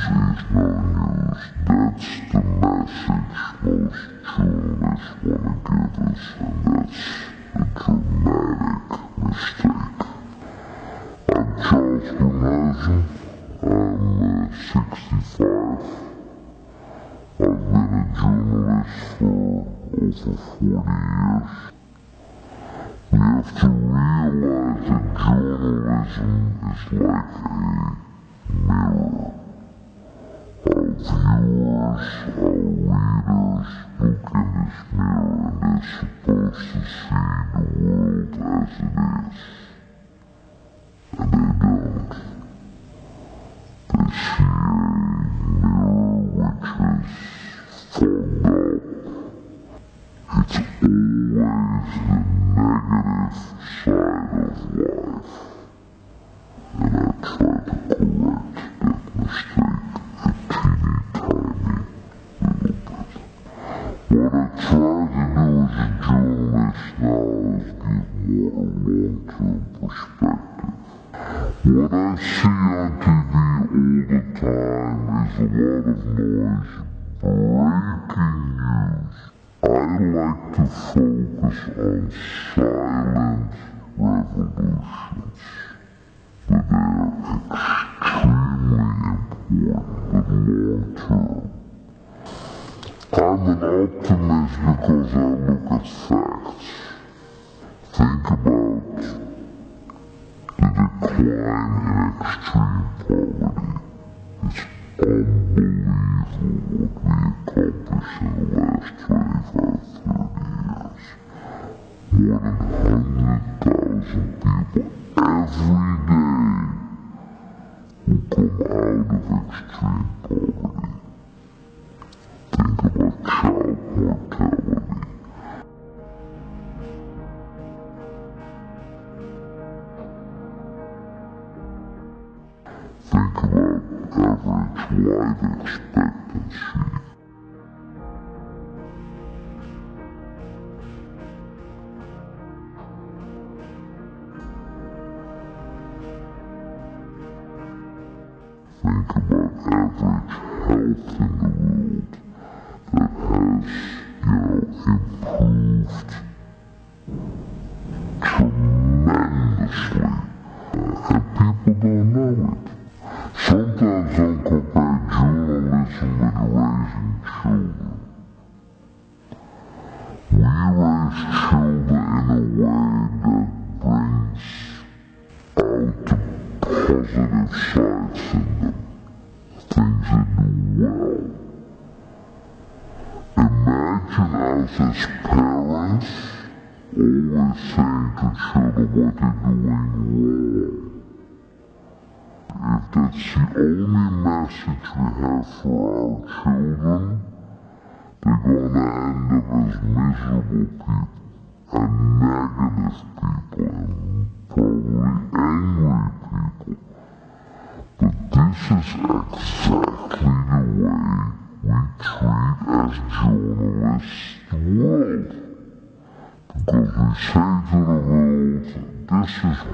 is no news. That's the message most journalists want to give us, and that's a dramatic mistake. I'm Charles Grimhausen. I'm 65. I've been a journalist for over 40 years. We have to realize that journalism is like a mirror. Our viewers, our readers look in this mirror and they're supposed to see the world as it is. And they don't. They see a mirror which is fogged up. It's always the negative side of life. And I try to correct that mistake a teeny tiny little bit. What I try to do as a journalist now is give more a long-term perspective. What I see on TV all the time is a lot of noise, breaking news. I like to focus on silent revolutions, but they're extremely important and long-term. I'm an optimist because I look at facts. Think about the decline in extreme poverty. It's unbelievable what we accomplished in the last 25, 30 years. More than 100,000 people every day who come out of extreme poverty. Think about child mortality. Think about average life expectancy. Think about average health in the world that has, improved tremendously. And people don't know it. Sometimes I'll compare journalism with raising children. We raise children in a way that brings out the positive sides in them, things they do well. Imagine us as parents always saying to children what they're doing wrong. If that's the only message we have for our children, they're gonna end up as miserable people, and negative people, and probably angry people. But this is exactly the way we treat as journalists the world. Because we say to the world, this is